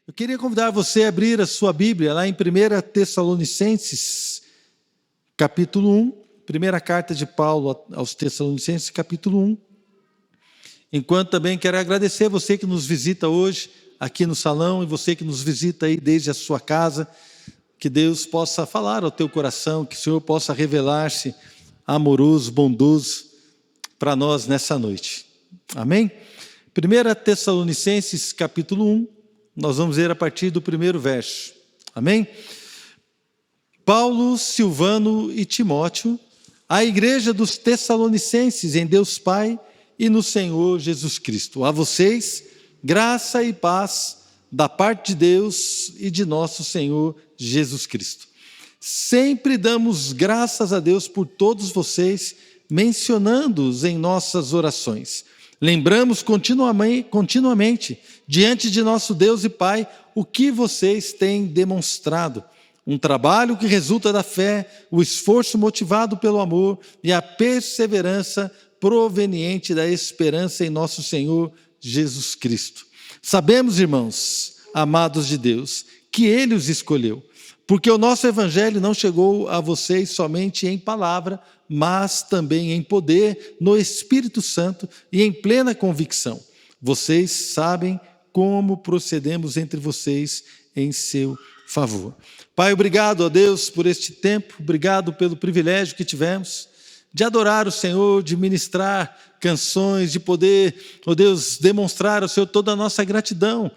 Eu queria convidar você a abrir a sua Bíblia lá em 1 Tessalonicenses, capítulo 1, primeira carta de Paulo aos Tessalonicenses, capítulo 1. Enquanto também quero agradecer você que nos visita hoje aqui no salão e você que nos visita aí desde a sua casa, que Deus possa falar ao teu coração, que o Senhor possa revelar-se amoroso, bondoso para nós nessa noite. Amém? 1 Tessalonicenses, capítulo 1, nós vamos ver a partir do primeiro verso. Amém? Paulo, Silvano e Timóteo, à igreja dos Tessalonicenses em Deus Pai e no Senhor Jesus Cristo. A vocês, graça e paz da parte de Deus e de nosso Senhor Jesus Cristo. Sempre damos graças a Deus por todos vocês, mencionando-os em nossas orações. Lembramos continuamente, diante de nosso Deus e Pai, o que vocês têm demonstrado. Um trabalho que resulta da fé, o esforço motivado pelo amor e a perseverança proveniente da esperança em nosso Senhor Jesus Cristo. Sabemos, irmãos, amados de Deus, que Ele os escolheu, porque o nosso Evangelho não chegou a vocês somente em palavra, mas também em poder, no Espírito Santo e em plena convicção. Vocês sabem como procedemos entre vocês em seu favor. Pai, obrigado a Deus por este tempo, obrigado pelo privilégio que tivemos de adorar o Senhor, de ministrar canções, de poder, ó Deus, demonstrar ao Senhor toda a nossa gratidão,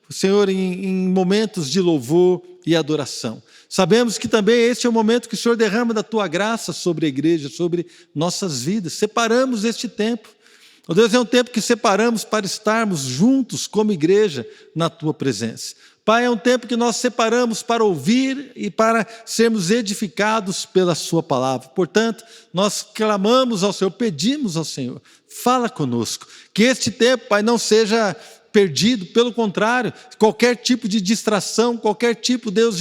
o Senhor, em momentos de louvor e adoração. Sabemos que também este é o momento que o Senhor derrama da Tua graça sobre a igreja, sobre nossas vidas. Separamos este tempo. Ó Deus, é um tempo que separamos para estarmos juntos como igreja na Tua presença. Pai, é um tempo que nós separamos para ouvir e para sermos edificados pela Sua palavra. Portanto, nós clamamos ao Senhor, pedimos ao Senhor, fala conosco. Que este tempo, Pai, não seja perdido, pelo contrário, qualquer tipo de distração, qualquer tipo, Deus,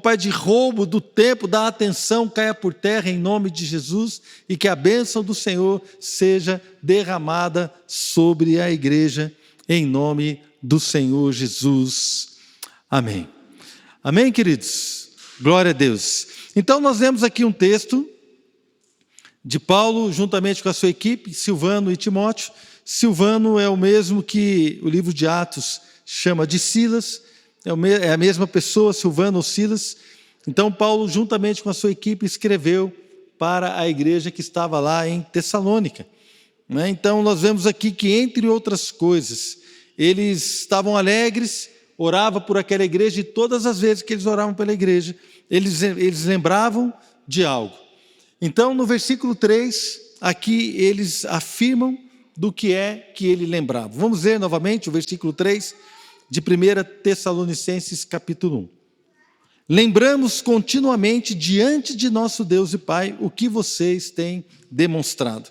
Pai, de roubo do tempo, da atenção, caia por terra em nome de Jesus e que a bênção do Senhor seja derramada sobre a igreja em nome do Senhor Jesus. Amém. Amém, queridos? Glória a Deus. Então nós vemos aqui um texto de Paulo, juntamente com a sua equipe, Silvano e Timóteo. Silvano é o mesmo que o livro de Atos chama de Silas, é a mesma pessoa, Silvano ou Silas. Então Paulo, juntamente com a sua equipe, escreveu para a igreja que estava lá em Tessalônica. Então nós vemos aqui que, entre outras coisas, eles estavam alegres, oravam por aquela igreja, e todas as vezes que eles oravam pela igreja, eles lembravam de algo. Então no versículo 3, aqui eles afirmam do que é que ele lembrava. Vamos ver novamente o versículo 3 de 1 Tessalonicenses capítulo 1. Lembramos continuamente diante de nosso Deus e Pai o que vocês têm demonstrado.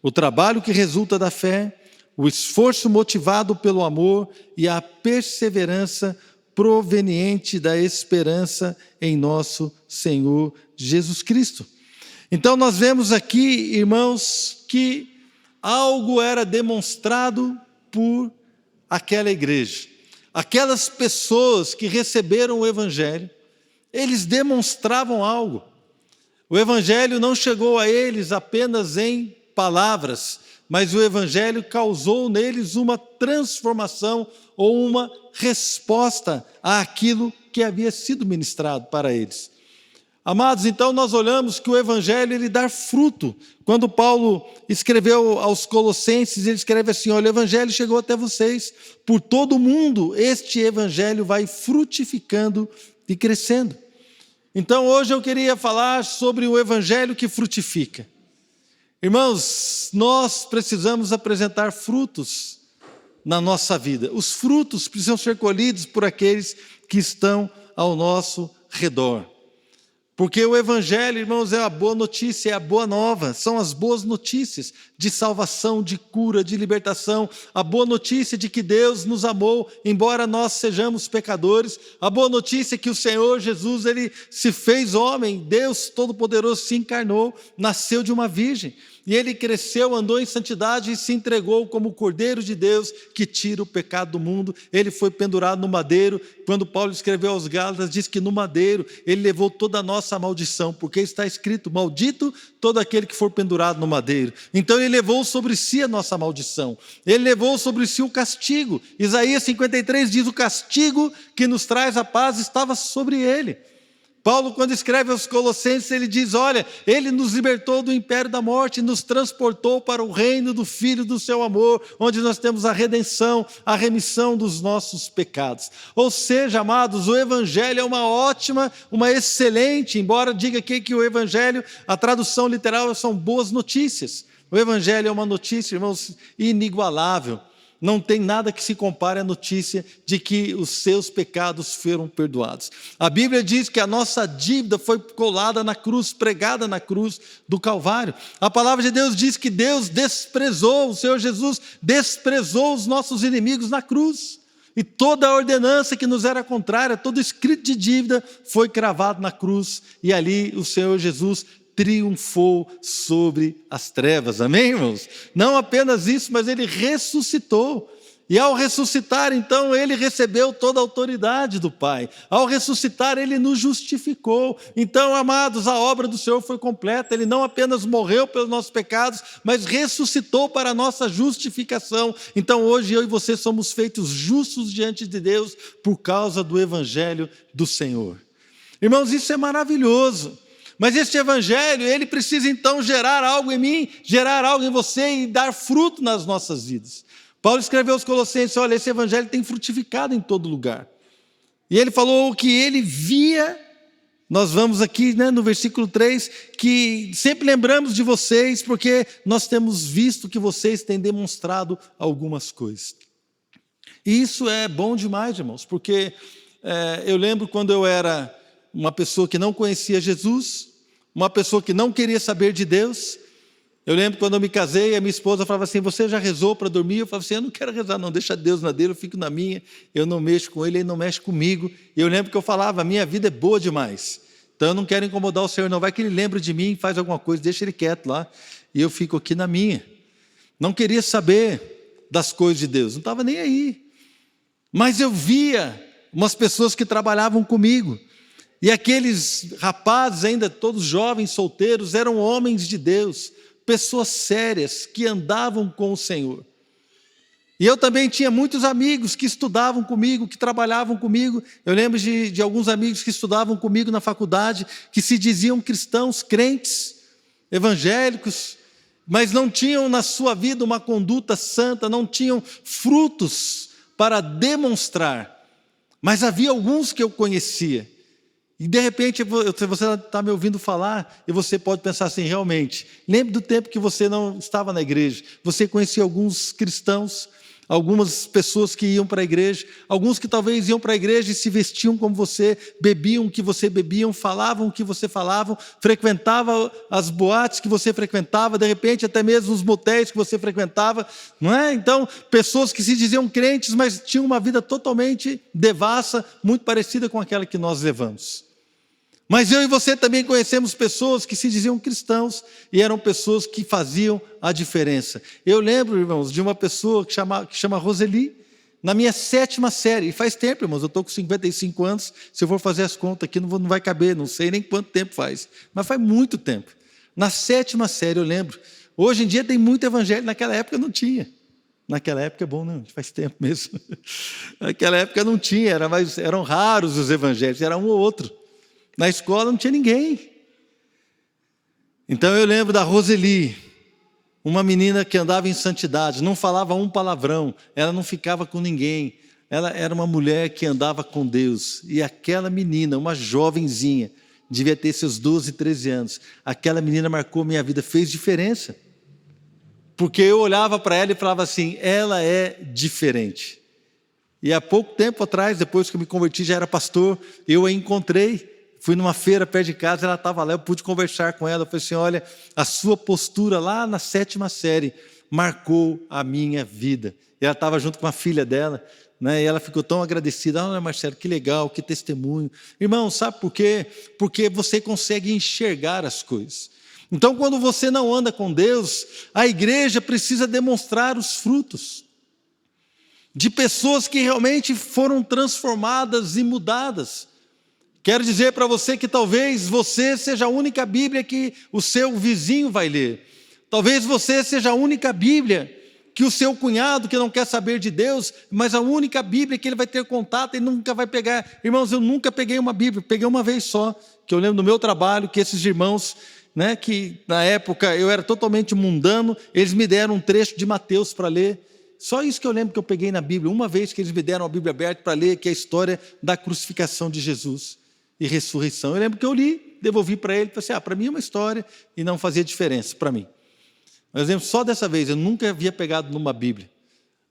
O trabalho que resulta da fé, o esforço motivado pelo amor e a perseverança proveniente da esperança em nosso Senhor Jesus Cristo. Então nós vemos aqui, irmãos, que algo era demonstrado por aquela igreja. Aquelas pessoas que receberam o Evangelho, eles demonstravam algo. O Evangelho não chegou a eles apenas em palavras, mas o Evangelho causou neles uma transformação ou uma resposta àquilo que havia sido ministrado para eles. Amados, então nós olhamos que o Evangelho ele dá fruto. Quando Paulo escreveu aos Colossenses, ele escreve assim: olha, o Evangelho chegou até vocês, por todo o mundo este Evangelho vai frutificando e crescendo. Então hoje eu queria falar sobre o Evangelho que frutifica. Irmãos, nós precisamos apresentar frutos na nossa vida. Os frutos precisam ser colhidos por aqueles que estão ao nosso redor. Porque o Evangelho, irmãos, é a boa notícia, é a boa nova, são as boas notícias de salvação, de cura, de libertação, a boa notícia de que Deus nos amou, embora nós sejamos pecadores, a boa notícia é que o Senhor Jesus, Ele se fez homem, Deus Todo-Poderoso se encarnou, nasceu de uma virgem. E ele cresceu, andou em santidade e se entregou como o Cordeiro de Deus que tira o pecado do mundo. Ele foi pendurado no madeiro. Quando Paulo escreveu aos Gálatas, diz que no madeiro ele levou toda a nossa maldição, porque está escrito: maldito todo aquele que for pendurado no madeiro. Então ele levou sobre si a nossa maldição. Ele levou sobre si o castigo. Isaías 53 diz: o castigo que nos traz a paz estava sobre ele. Paulo, quando escreve aos Colossenses, ele diz: olha, ele nos libertou do império da morte, nos transportou para o reino do Filho do seu amor, onde nós temos a redenção, a remissão dos nossos pecados. Ou seja, amados, o Evangelho é uma ótima, uma excelente, embora diga aqui que o Evangelho, a tradução literal são boas notícias. O Evangelho é uma notícia, irmãos, inigualável. Não tem nada que se compare à notícia de que os seus pecados foram perdoados. A Bíblia diz que a nossa dívida foi colada na cruz, pregada na cruz do Calvário. A palavra de Deus diz que Deus desprezou, o Senhor Jesus desprezou os nossos inimigos na cruz. E toda a ordenança que nos era contrária, todo escrito de dívida foi cravado na cruz. E ali o Senhor Jesus triunfou sobre as trevas, amém, irmãos? Não apenas isso, mas ele ressuscitou. E ao ressuscitar, então, ele recebeu toda a autoridade do Pai. Ao ressuscitar, ele nos justificou. Então, amados, a obra do Senhor foi completa. Ele não apenas morreu pelos nossos pecados, mas ressuscitou para a nossa justificação. Então, hoje, eu e você somos feitos justos diante de Deus por causa do Evangelho do Senhor. Irmãos, isso é maravilhoso. Mas este Evangelho, ele precisa então gerar algo em mim, gerar algo em você e dar fruto nas nossas vidas. Paulo escreveu aos Colossenses: olha, esse Evangelho tem frutificado em todo lugar. E ele falou que ele via, nós vamos aqui no versículo 3, que sempre lembramos de vocês, porque nós temos visto que vocês têm demonstrado algumas coisas. E isso é bom demais, irmãos, porque eu lembro quando eu era uma pessoa que não conhecia Jesus, uma pessoa que não queria saber de Deus. Eu lembro quando eu me casei, a minha esposa falava assim: você já rezou para dormir? Eu falava assim: eu não quero rezar não, deixa Deus na dele, eu fico na minha, eu não mexo com ele, ele não mexe comigo. E eu lembro que eu falava: a minha vida é boa demais, então eu não quero incomodar o Senhor não, vai que ele lembra de mim, faz alguma coisa, deixa ele quieto lá, e eu fico aqui na minha. Não queria saber das coisas de Deus, não estava nem aí. Mas eu via umas pessoas que trabalhavam comigo, e aqueles rapazes, ainda todos jovens, solteiros, eram homens de Deus, pessoas sérias, que andavam com o Senhor. E eu também tinha muitos amigos que estudavam comigo, que trabalhavam comigo. Eu lembro de alguns amigos que estudavam comigo na faculdade, que se diziam cristãos, crentes, evangélicos, mas não tinham na sua vida uma conduta santa, não tinham frutos para demonstrar. Mas havia alguns que eu conhecia. E de repente você está me ouvindo falar e você pode pensar assim: realmente, lembre do tempo que você não estava na igreja, você conhecia alguns cristãos, algumas pessoas que iam para a igreja, alguns que talvez iam para a igreja e se vestiam como você, bebiam o que você bebia, falavam o que você falava, frequentavam as boates que você frequentava, de repente até mesmo os motéis que você frequentava, não é? Então, pessoas que se diziam crentes, mas tinham uma vida totalmente devassa, muito parecida com aquela que nós levamos. Mas eu e você também conhecemos pessoas que se diziam cristãos e eram pessoas que faziam a diferença. Eu lembro, irmãos, de uma pessoa que chama Roseli, na minha 7ª série, e faz tempo, irmãos, eu estou com 55 anos, se eu for fazer as contas aqui não vai caber, não sei nem quanto tempo faz, mas faz muito tempo. Na 7ª série eu lembro, hoje em dia tem muito evangelho, naquela época não tinha. Naquela época é bom, não, faz tempo mesmo. Naquela época não tinha, eram raros os evangelhos, era um ou outro. Na escola não tinha ninguém. Então eu lembro da Roseli, uma menina que andava em santidade, não falava um palavrão, ela não ficava com ninguém. Ela era uma mulher que andava com Deus. E aquela menina, uma jovenzinha, devia ter seus 12, 13 anos. Aquela menina marcou minha vida, fez diferença. Porque eu olhava para ela e falava assim: ela é diferente. E há pouco tempo atrás, depois que eu me converti, já era pastor, eu a encontrei. Fui numa feira perto de casa, ela estava lá, eu pude conversar com ela. Eu falei assim: olha, a sua postura lá na 7ª série marcou a minha vida. E ela estava junto com a filha dela, né? E ela ficou tão agradecida. Olha, Marcelo, que legal, que testemunho. Irmão, sabe por quê? Porque você consegue enxergar as coisas. Então, quando você não anda com Deus, a igreja precisa demonstrar os frutos de pessoas que realmente foram transformadas e mudadas. Quero dizer para você que talvez você seja a única Bíblia que o seu vizinho vai ler. Talvez você seja a única Bíblia que o seu cunhado, que não quer saber de Deus, mas a única Bíblia que ele vai ter contato e nunca vai pegar. Irmãos, eu nunca peguei uma Bíblia, peguei uma vez só, que eu lembro do meu trabalho, que esses irmãos, que na época eu era totalmente mundano, eles me deram um trecho de Mateus para ler. Só isso que eu lembro que eu peguei na Bíblia, uma vez que eles me deram a Bíblia aberta para ler, que é a história da crucificação de Jesus e ressurreição. Eu lembro que eu li, devolvi para ele, falei assim, para mim é uma história e não fazia diferença para mim. Por exemplo, só dessa vez, eu nunca havia pegado numa Bíblia,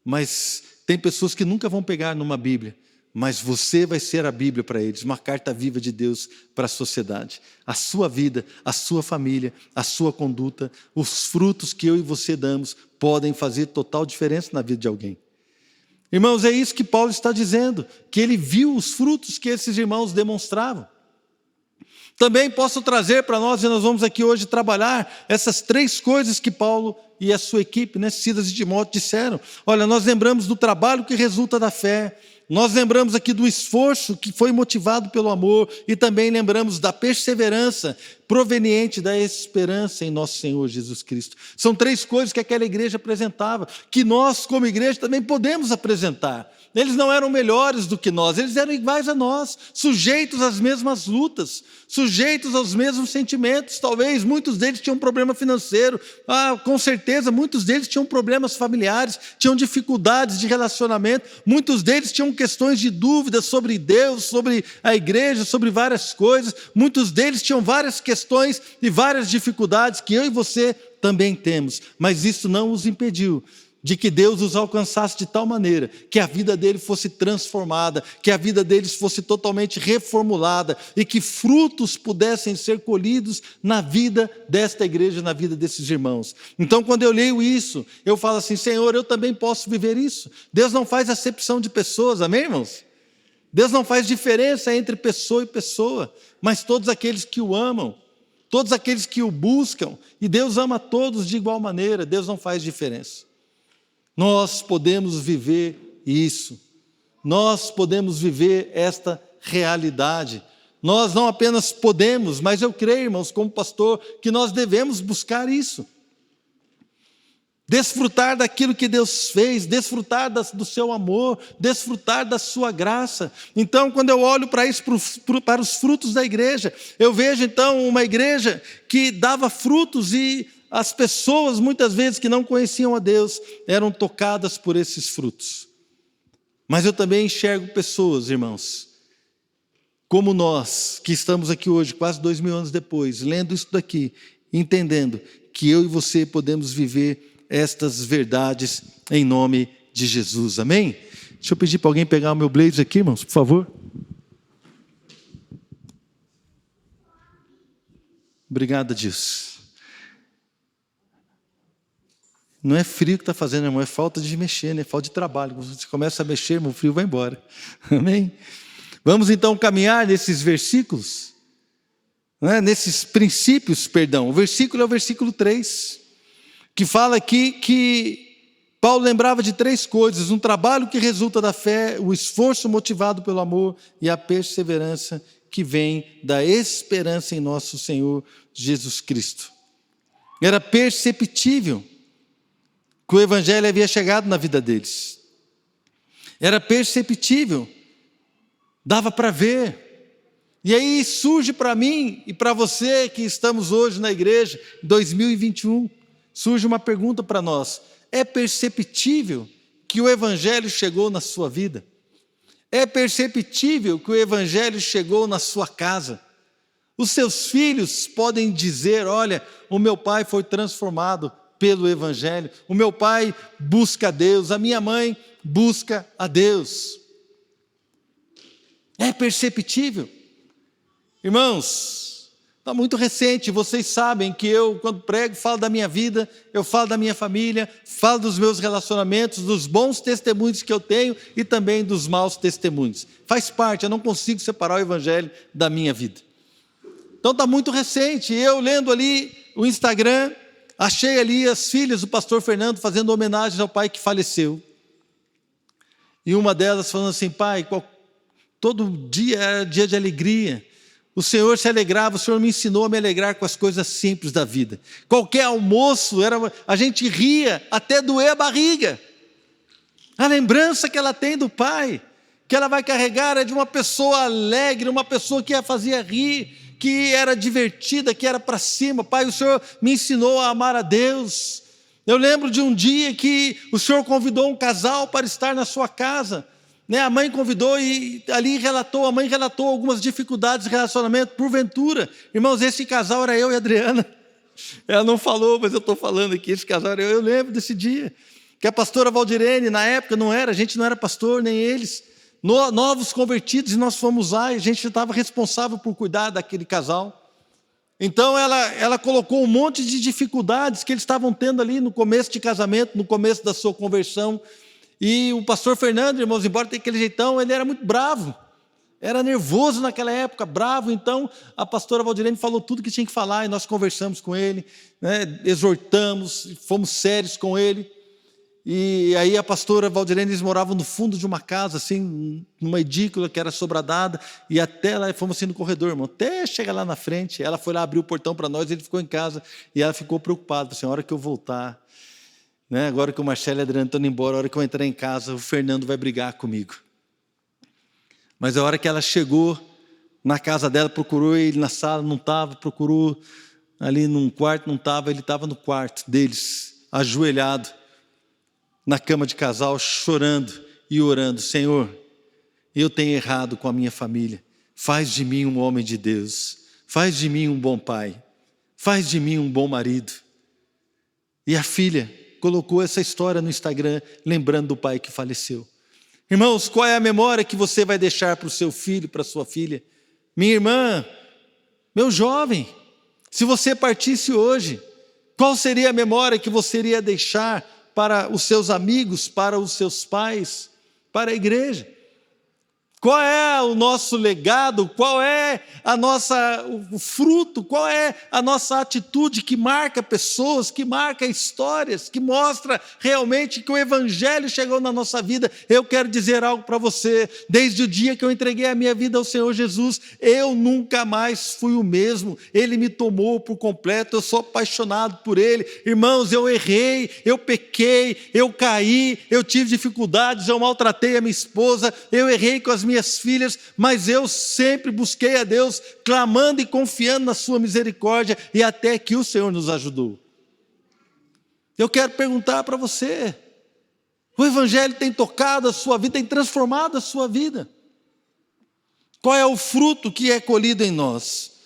mas tem pessoas que nunca vão pegar numa Bíblia, mas você vai ser a Bíblia para eles, uma carta viva de Deus para a sociedade. A sua vida, a sua família, a sua conduta, os frutos que eu e você damos podem fazer total diferença na vida de alguém. Irmãos, é isso que Paulo está dizendo, que ele viu os frutos que esses irmãos demonstravam. Também posso trazer para nós, e nós vamos aqui hoje trabalhar essas 3 coisas que Paulo e a sua equipe, Silas e Timóteo, disseram. Olha, nós lembramos do trabalho que resulta da fé, nós lembramos aqui do esforço que foi motivado pelo amor e também lembramos da perseverança proveniente da esperança em nosso Senhor Jesus Cristo. São 3 coisas que aquela igreja apresentava, que nós como igreja também podemos apresentar. Eles não eram melhores do que nós, eles eram iguais a nós, sujeitos às mesmas lutas, sujeitos aos mesmos sentimentos. Talvez muitos deles tinham um problema financeiro, com certeza muitos deles tinham problemas familiares, tinham dificuldades de relacionamento, muitos deles tinham questões de dúvidas sobre Deus, sobre a igreja, sobre várias coisas, muitos deles tinham várias questões e várias dificuldades que eu e você também temos, mas isso não os impediu de que Deus os alcançasse de tal maneira que a vida deles fosse transformada, que a vida deles fosse totalmente reformulada e que frutos pudessem ser colhidos na vida desta igreja, na vida desses irmãos. Então, quando eu leio isso, eu falo assim, Senhor, eu também posso viver isso. Deus não faz acepção de pessoas, amém, irmãos? Deus não faz diferença entre pessoa e pessoa, mas todos aqueles que o amam, todos aqueles que o buscam, e Deus ama todos de igual maneira, Deus não faz diferença. Nós podemos viver isso, nós podemos viver esta realidade. Nós não apenas podemos, mas eu creio, irmãos, como pastor, que nós devemos buscar isso. Desfrutar daquilo que Deus fez, desfrutar do seu amor, desfrutar da sua graça. Então, quando eu olho para isso, para os frutos da igreja, eu vejo então uma igreja que dava frutos e as pessoas, muitas vezes, que não conheciam a Deus, eram tocadas por esses frutos. Mas eu também enxergo pessoas, irmãos, como nós, que estamos aqui hoje, quase 2000 anos depois, lendo isso daqui, entendendo que eu e você podemos viver estas verdades em nome de Jesus, amém? Deixa eu pedir para alguém pegar o meu blazer aqui, irmãos, por favor. Obrigado, Deus. Não é frio que está fazendo, irmão, é falta de mexer, né? Falta de trabalho. Quando você começa a mexer, irmão, o frio vai embora. Amém? Vamos então caminhar nesses versículos, nesses princípios, perdão. O versículo é o versículo 3, que fala aqui que Paulo lembrava de 3 coisas: um trabalho que resulta da fé, o esforço motivado pelo amor e a perseverança que vem da esperança em nosso Senhor Jesus Cristo. Era perceptível que o evangelho havia chegado na vida deles. Era perceptível, dava para ver. E aí surge para mim e para você que estamos hoje na igreja, em 2021, surge uma pergunta para nós: é perceptível que o evangelho chegou na sua vida? É perceptível que o evangelho chegou na sua casa? Os seus filhos podem dizer: olha, o meu pai foi transformado pelo evangelho, o meu pai busca a Deus, a minha mãe busca a Deus. É perceptível. Irmãos, está muito recente, vocês sabem que eu, quando prego, falo da minha vida, eu falo da minha família, falo dos meus relacionamentos, dos bons testemunhos que eu tenho e também dos maus testemunhos. Faz parte, eu não consigo separar o evangelho da minha vida. Então está muito recente, eu lendo ali o Instagram, achei ali as filhas do pastor Fernando fazendo homenagens ao pai que faleceu. E uma delas falando assim: pai, todo dia era dia de alegria. O Senhor se alegrava, o Senhor me ensinou a me alegrar com as coisas simples da vida. Qualquer almoço, a gente ria até doer a barriga. A lembrança que ela tem do pai, que ela vai carregar, é de uma pessoa alegre, uma pessoa que a fazia rir, que era divertida, que era para cima. Pai, o Senhor me ensinou a amar a Deus. Eu lembro de um dia que o Senhor convidou um casal para estar na sua casa. A mãe convidou e ali a mãe relatou algumas dificuldades de relacionamento, porventura. Irmãos, esse casal era eu e a Adriana. Ela não falou, mas eu estou falando aqui, esse casal era eu. Eu lembro desse dia, que a pastora Valdirene, na época, a gente não era pastor, nem eles, novos convertidos, e nós fomos lá, e a gente estava responsável por cuidar daquele casal. Então ela colocou um monte de dificuldades que eles estavam tendo ali no começo de casamento, no começo da sua conversão. E o pastor Fernando, irmãos, embora tenha aquele jeitão, ele era muito bravo, era nervoso naquela época, bravo. Então a pastora Valdirene falou tudo que tinha que falar, e nós conversamos com ele, exortamos, fomos sérios com ele. E aí a pastora Valdirene, eles moravam no fundo de uma casa, assim, numa edícula que era sobradada, e até lá, fomos assim no corredor, irmão, até chegar lá na frente. Ela foi lá abrir o portão para nós, ele ficou em casa, e ela ficou preocupada, assim: a hora que eu voltar, agora que o Marcelo e a Adriana estão indo embora, a hora que eu entrar em casa, o Fernando vai brigar comigo. Mas a hora que ela chegou na casa dela, procurou ele na sala, não estava, procurou ali num quarto, não estava, ele estava no quarto deles, ajoelhado, na cama de casal, chorando e orando: Senhor, eu tenho errado com a minha família, faz de mim um homem de Deus, faz de mim um bom pai, faz de mim um bom marido. E a filha colocou essa história no Instagram, lembrando do pai que faleceu. Irmãos, qual é a memória que você vai deixar para o seu filho, para a sua filha? Minha irmã, meu jovem, se você partisse hoje, qual seria a memória que você iria deixar para os seus amigos, para os seus pais, para a igreja? Qual é o nosso legado? Qual é o fruto? Qual é a nossa atitude que marca pessoas, que marca histórias, que mostra realmente que o Evangelho chegou na nossa vida? Eu quero dizer algo para você: desde o dia que eu entreguei a minha vida ao Senhor Jesus, eu nunca mais fui o mesmo. Ele me tomou por completo, eu sou apaixonado por Ele. Irmãos, eu errei, eu pequei, eu caí, eu tive dificuldades, eu maltratei a minha esposa, eu errei com as minhas filhas, mas eu sempre busquei a Deus, clamando e confiando na sua misericórdia, e até que o Senhor nos ajudou. Eu quero perguntar para você: o Evangelho tem tocado a sua vida, tem transformado a sua vida? Qual é o fruto que é colhido em nós?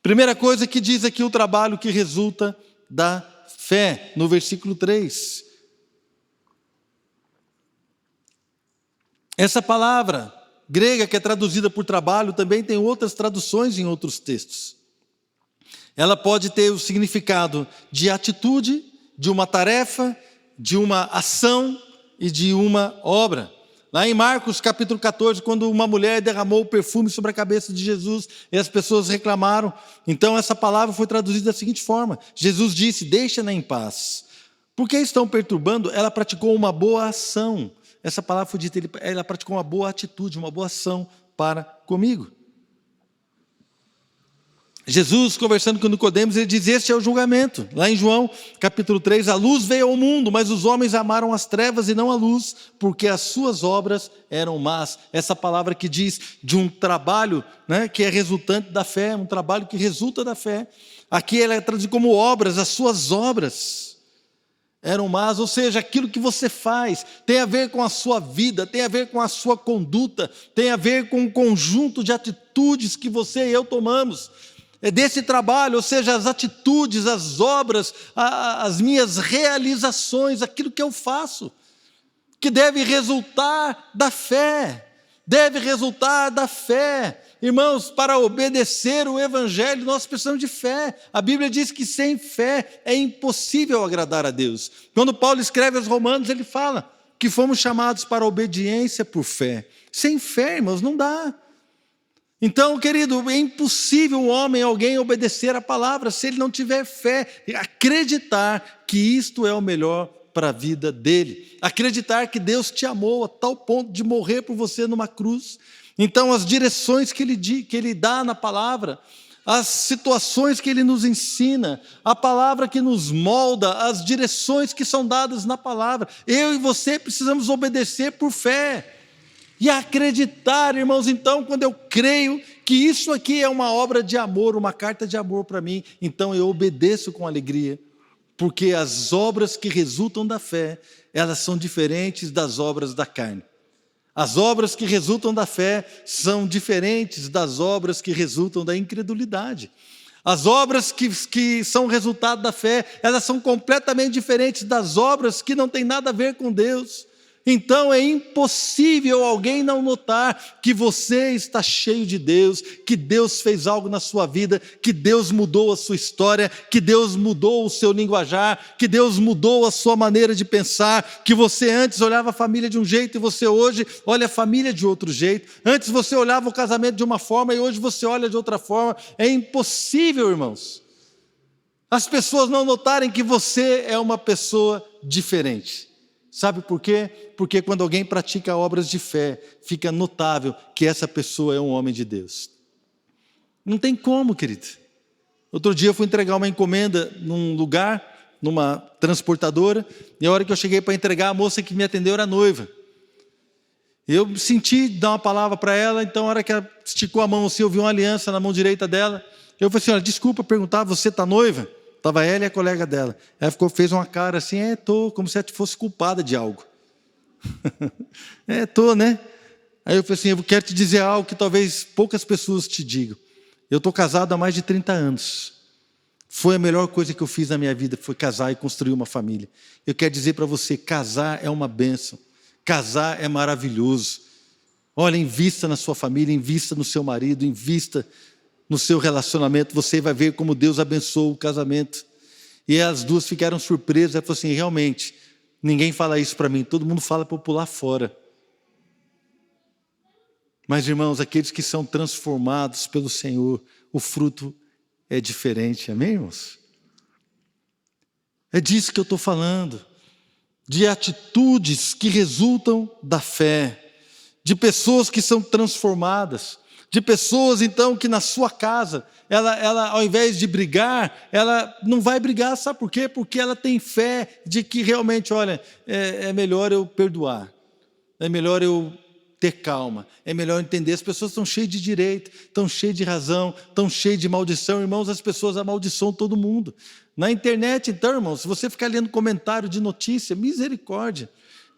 Primeira coisa que diz aqui: o trabalho que resulta da fé, no versículo 3. Essa palavra grega, que é traduzida por trabalho, também tem outras traduções em outros textos. Ela pode ter o significado de atitude, de uma tarefa, de uma ação e de uma obra. Lá em Marcos capítulo 14, quando uma mulher derramou o perfume sobre a cabeça de Jesus e as pessoas reclamaram, então essa palavra foi traduzida da seguinte forma: Jesus disse: deixa-na em paz. Por que estão perturbando? Ela praticou uma boa ação. Essa palavra foi dita: ela praticou uma boa atitude, uma boa ação para comigo. Jesus, conversando com Nicodemos, ele diz: este é o julgamento. Lá em João, capítulo 3, a luz veio ao mundo, mas os homens amaram as trevas e não a luz, porque as suas obras eram más. Essa palavra que diz de um trabalho, que é resultante da fé, um trabalho que resulta da fé. Aqui ela é traduzida como obras, as suas obras eram más, ou seja, aquilo que você faz tem a ver com a sua vida, tem a ver com a sua conduta, tem a ver com um conjunto de atitudes que você e eu tomamos. É desse trabalho, ou seja, as atitudes, as obras, as minhas realizações, aquilo que eu faço, que deve resultar da fé. Deve resultar da fé. Irmãos, para obedecer o Evangelho, nós precisamos de fé. A Bíblia diz que sem fé é impossível agradar a Deus. Quando Paulo escreve aos Romanos, ele fala que fomos chamados para a obediência por fé. Sem fé, irmãos, não dá. Então, querido, é impossível alguém obedecer a palavra se ele não tiver fé, acreditar que isto é o melhor para a vida dele, acreditar que Deus te amou a tal ponto de morrer por você numa cruz. Então, as direções que ele dá na palavra, as situações que ele nos ensina, a palavra que nos molda, as direções que são dadas na palavra, eu e você precisamos obedecer por fé. E acreditar, irmãos, então, quando eu creio que isso aqui é uma obra de amor, uma carta de amor para mim, então eu obedeço com alegria, porque as obras que resultam da fé, elas são diferentes das obras da carne. As obras que resultam da fé são diferentes das obras que resultam da incredulidade. As obras que são resultado da fé, elas são completamente diferentes das obras que não têm nada a ver com Deus. Então é impossível alguém não notar que você está cheio de Deus, que Deus fez algo na sua vida, que Deus mudou a sua história, que Deus mudou o seu linguajar, que Deus mudou a sua maneira de pensar, que você antes olhava a família de um jeito e você hoje olha a família de outro jeito. Antes você olhava o casamento de uma forma e hoje você olha de outra forma. É impossível, irmãos, as pessoas não notarem que você é uma pessoa diferente. Sabe por quê? Porque quando alguém pratica obras de fé, fica notável que essa pessoa é um homem de Deus. Não tem como, querido. Outro dia eu fui entregar uma encomenda num lugar, numa transportadora, e a hora que eu cheguei para entregar, a moça que me atendeu era noiva. Eu senti dar uma palavra para ela, então a hora que ela esticou a mão assim, eu vi uma aliança na mão direita dela. Eu falei assim, olha, desculpa perguntar, você está noiva? Estava ela e a colega dela. Ela fez uma cara assim, estou, como se ela fosse culpada de algo. Estou, né? Aí eu falei assim, eu quero te dizer algo que talvez poucas pessoas te digam. Eu estou casado há mais de 30 anos. Foi a melhor coisa que eu fiz na minha vida, foi casar e construir uma família. Eu quero dizer para você, casar é uma bênção. Casar é maravilhoso. Olha, invista na sua família, invista no seu marido, invista no seu relacionamento, você vai ver como Deus abençoou o casamento. E as duas ficaram surpresas, ela falou assim, realmente, ninguém fala isso para mim, todo mundo fala para eu pular fora. Mas, irmãos, aqueles que são transformados pelo Senhor, o fruto é diferente, amém, irmãos? É disso que eu estou falando, de atitudes que resultam da fé, de pessoas que são transformadas, de pessoas, então, que na sua casa, ela ao invés de brigar, ela não vai brigar, sabe por quê? Porque ela tem fé de que realmente, olha, é melhor eu perdoar, é melhor eu ter calma, é melhor entender. As pessoas estão cheias de direito, estão cheias de razão, estão cheias de maldição. Irmãos, as pessoas amaldiçoam todo mundo. Na internet, então, irmãos, se você ficar lendo comentário de notícia, misericórdia.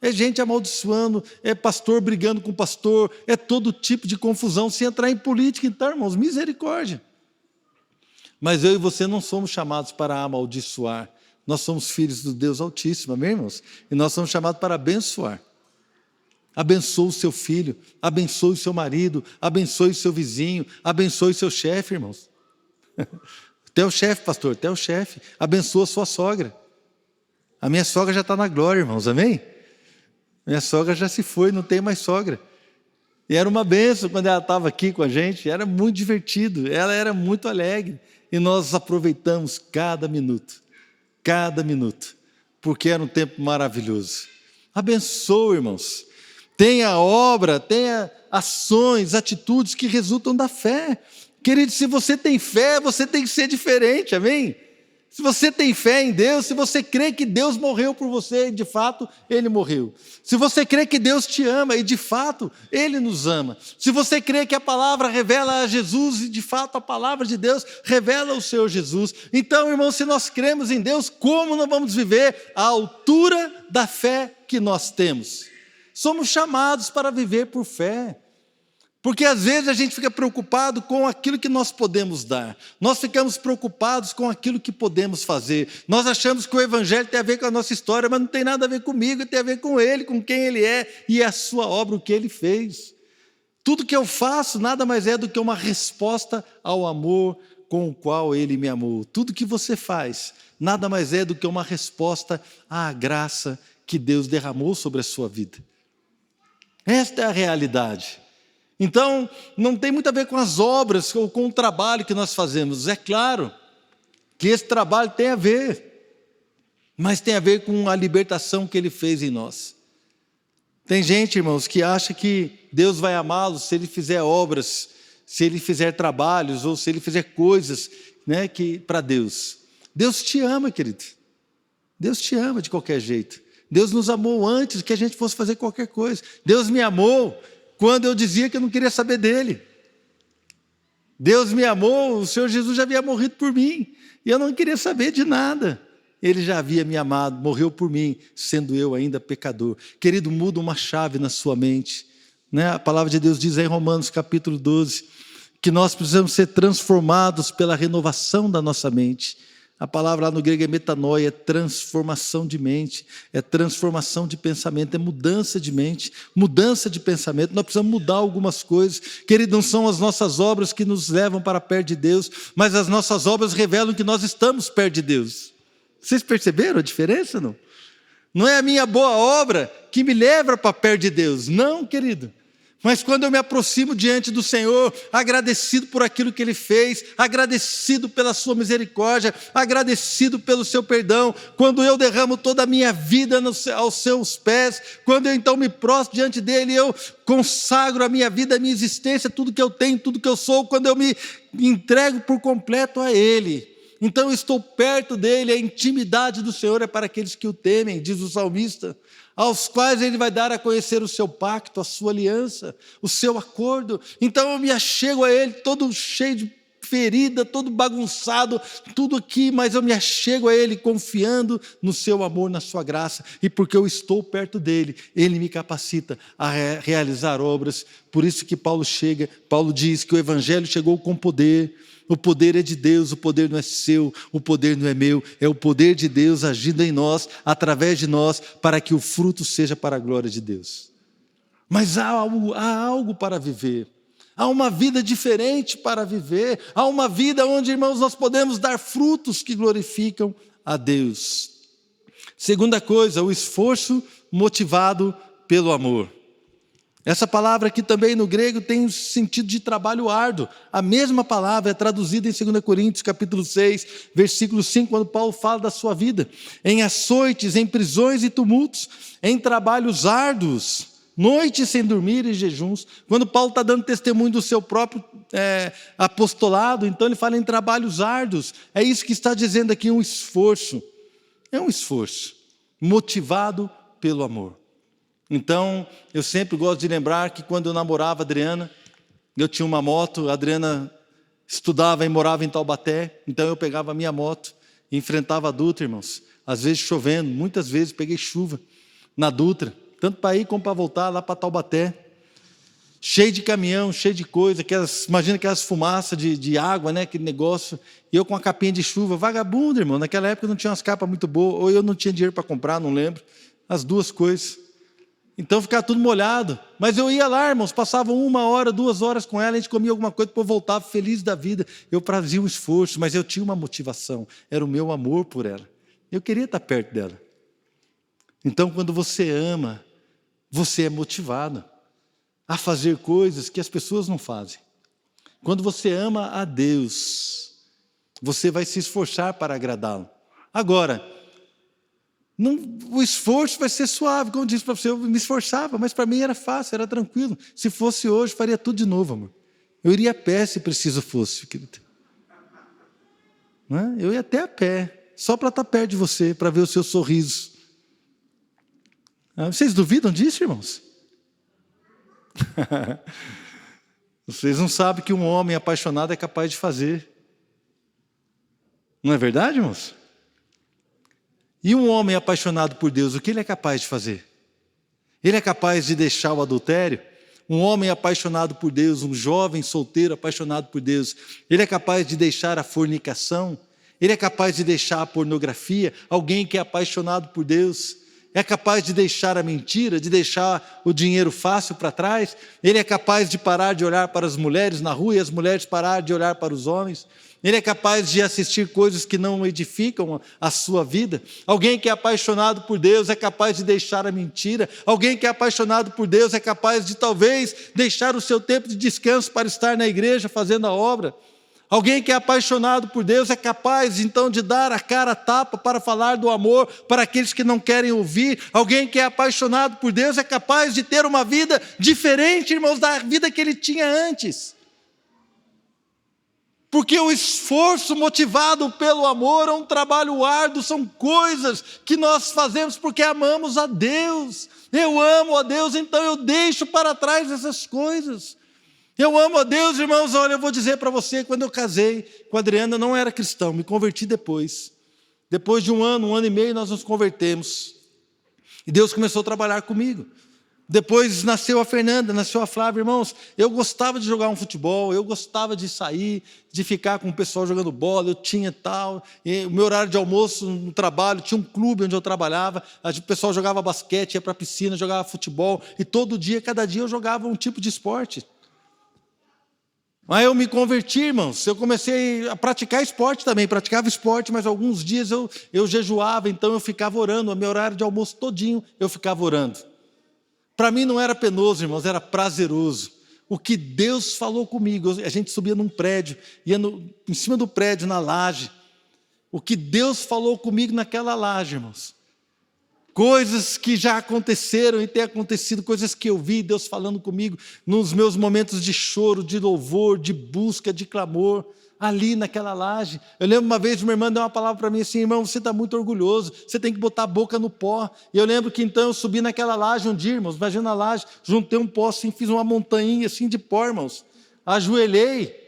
É gente amaldiçoando, é pastor brigando com pastor, é todo tipo de confusão. Se entrar em política, então, irmãos, misericórdia. Mas eu e você não somos chamados para amaldiçoar. Nós somos filhos do Deus Altíssimo, amém, irmãos? E nós somos chamados para abençoar. Abençoe o seu filho, abençoe o seu marido, abençoe o seu vizinho, abençoe o seu chefe, irmãos. Até o chefe, pastor, até o chefe. Abençoa a sua sogra. A minha sogra já está na glória, irmãos, amém? Minha sogra já se foi, não tem mais sogra. E era uma bênção quando ela estava aqui com a gente, era muito divertido, ela era muito alegre. E nós aproveitamos cada minuto, porque era um tempo maravilhoso. Abençoe, irmãos. Tenha obra, tenha ações, atitudes que resultam da fé. Querido, se você tem fé, você tem que ser diferente, amém? Se você tem fé em Deus, se você crê que Deus morreu por você, e de fato, Ele morreu. Se você crê que Deus te ama, e de fato, Ele nos ama. Se você crê que a palavra revela a Jesus, e de fato a palavra de Deus revela o Senhor Jesus. Então, irmãos, se nós cremos em Deus, como nós vamos viver à altura da fé que nós temos? Somos chamados para viver por fé. Porque às vezes a gente fica preocupado com aquilo que nós podemos dar. Nós ficamos preocupados com aquilo que podemos fazer. Nós achamos que o Evangelho tem a ver com a nossa história, mas não tem nada a ver comigo, tem a ver com Ele, com quem Ele é e a sua obra, o que Ele fez. Tudo que eu faço nada mais é do que uma resposta ao amor com o qual Ele me amou. Tudo que você faz nada mais é do que uma resposta à graça que Deus derramou sobre a sua vida. Esta é a realidade. Então, não tem muito a ver com as obras ou com o trabalho que nós fazemos. É claro que esse trabalho tem a ver, mas tem a ver com a libertação que Ele fez em nós. Tem gente, irmãos, que acha que Deus vai amá-los se Ele fizer obras, se Ele fizer trabalhos ou se Ele fizer coisas, né, para Deus. Deus te ama, querido. Deus te ama de qualquer jeito. Deus nos amou antes que a gente fosse fazer qualquer coisa. Deus me amou quando eu dizia que eu não queria saber dele. Deus me amou, o Senhor Jesus já havia morrido por mim, e eu não queria saber de nada. Ele já havia me amado, morreu por mim, sendo eu ainda pecador. Querido, muda uma chave na sua mente, né? A palavra de Deus diz em Romanos capítulo 12, que nós precisamos ser transformados pela renovação da nossa mente. A palavra lá no grego é metanoia, é transformação de mente, é transformação de pensamento, é mudança de mente, mudança de pensamento. Nós precisamos mudar algumas coisas. Querido, não são as nossas obras que nos levam para perto de Deus, mas as nossas obras revelam que nós estamos perto de Deus. Vocês perceberam a diferença, não? Não é a minha boa obra que me leva para perto de Deus, não, querido. Mas quando eu me aproximo diante do Senhor, agradecido por aquilo que Ele fez, agradecido pela sua misericórdia, agradecido pelo seu perdão, quando eu derramo toda a minha vida aos seus pés, quando eu então me prostro diante dEle, eu consagro a minha vida, a minha existência, tudo que eu tenho, tudo que eu sou, quando eu me entrego por completo a Ele. Então eu estou perto dEle, a intimidade do Senhor é para aqueles que o temem, diz o salmista, aos quais Ele vai dar a conhecer o seu pacto, a sua aliança, o seu acordo. Então eu me achego a Ele, todo cheio de ferida, todo bagunçado, tudo aqui, mas eu me achego a Ele, confiando no seu amor, na sua graça, e porque eu estou perto dEle, Ele me capacita a realizar obras. Por isso que Paulo diz que o Evangelho chegou com poder. O poder é de Deus, o poder não é seu, o poder não é meu, é o poder de Deus agindo em nós, através de nós, para que o fruto seja para a glória de Deus. Mas há algo para viver, há uma vida diferente para viver, há uma vida onde, irmãos, nós podemos dar frutos que glorificam a Deus. Segunda coisa, o esforço motivado pelo amor. Essa palavra aqui também no grego tem o sentido de trabalho árduo. A mesma palavra é traduzida em 2 Coríntios capítulo 6, versículo 5, quando Paulo fala da sua vida. Em açoites, em prisões e tumultos, em trabalhos árduos, noites sem dormir e jejuns. Quando Paulo está dando testemunho do seu próprio apostolado, então ele fala em trabalhos árduos. É isso que está dizendo aqui, um esforço. É um esforço motivado pelo amor. Então, eu sempre gosto de lembrar que quando eu namorava a Adriana, eu tinha uma moto, a Adriana estudava e morava em Taubaté, então eu pegava a minha moto e enfrentava a Dutra, irmãos. Às vezes chovendo, muitas vezes peguei chuva na Dutra, tanto para ir como para voltar lá para Taubaté. Cheio de caminhão, cheio de coisa, imagina aquelas fumaças de água, né, aquele negócio, e eu com a capinha de chuva, vagabundo, irmão. Naquela época não tinha umas capas muito boas, ou eu não tinha dinheiro para comprar, não lembro, as duas coisas. Então ficava tudo molhado, mas eu ia lá, irmãos, passava 1 hora, 2 horas com ela, a gente comia alguma coisa, depois voltava feliz da vida. Eu fazia um esforço, mas eu tinha uma motivação, era o meu amor por ela. Eu queria estar perto dela. Então, quando você ama, você é motivado a fazer coisas que as pessoas não fazem. Quando você ama a Deus, você vai se esforçar para agradá-lo. Agora, o esforço vai ser suave, como eu disse para você, eu me esforçava, mas para mim era fácil, era tranquilo. Se fosse hoje, faria tudo de novo, amor. Eu iria a pé se preciso fosse, querido. Não é? Eu ia até a pé, só para estar perto de você, para ver o seu sorriso. Vocês duvidam disso, irmãos? Vocês não sabem que um homem apaixonado é capaz de fazer. Não é verdade, irmãos? E um homem apaixonado por Deus, o que ele é capaz de fazer? Ele é capaz de deixar o adultério? Um homem apaixonado por Deus, um jovem solteiro apaixonado por Deus, ele é capaz de deixar a fornicação? Ele é capaz de deixar a pornografia? Alguém que é apaixonado por Deus é capaz de deixar a mentira, de deixar o dinheiro fácil para trás? Ele é capaz de parar de olhar para as mulheres na rua e as mulheres parar de olhar para os homens? Ele é capaz de assistir coisas que não edificam a sua vida. Alguém que é apaixonado por Deus é capaz de deixar a mentira. Alguém que é apaixonado por Deus é capaz de talvez deixar o seu tempo de descanso para estar na igreja fazendo a obra. Alguém que é apaixonado por Deus é capaz então de dar a cara a tapa para falar do amor para aqueles que não querem ouvir. Alguém que é apaixonado por Deus é capaz de ter uma vida diferente, irmãos, da vida que ele tinha antes. Porque o esforço motivado pelo amor é um trabalho árduo, são coisas que nós fazemos porque amamos a Deus. Eu amo a Deus, então eu deixo para trás essas coisas. Eu amo a Deus, irmãos. Olha, eu vou dizer para você, quando eu casei com a Adriana, eu não era cristão, me converti depois. Depois de um ano e meio, nós nos convertemos. E Deus começou a trabalhar comigo. Depois nasceu a Fernanda, nasceu a Flávia, irmãos. Eu gostava de jogar um futebol, eu gostava de sair, de ficar com o pessoal jogando bola, eu tinha tal. E o meu horário de almoço no trabalho, tinha um clube onde eu trabalhava, o pessoal jogava basquete, ia para a piscina, jogava futebol, e todo dia, cada dia eu jogava um tipo de esporte. Aí eu me converti, irmãos, eu comecei a praticar esporte também, praticava esporte, mas alguns dias eu jejuava, então eu ficava orando, o meu horário de almoço todinho eu ficava orando. Para mim não era penoso, irmãos, era prazeroso. O que Deus falou comigo, a gente subia num prédio, ia em cima do prédio, na laje. O que Deus falou comigo naquela laje, irmãos. Coisas que já aconteceram e têm acontecido, coisas que eu vi Deus falando comigo nos meus momentos de choro, de louvor, de busca, de clamor, ali naquela laje. Eu lembro uma vez, uma irmã deu uma palavra para mim assim: irmão, você está muito orgulhoso, você tem que botar a boca no pó. E eu lembro que então eu subi naquela laje um dia, irmãos, imagina a laje, juntei um pó assim, fiz uma montanha assim de pó, irmãos, ajoelhei,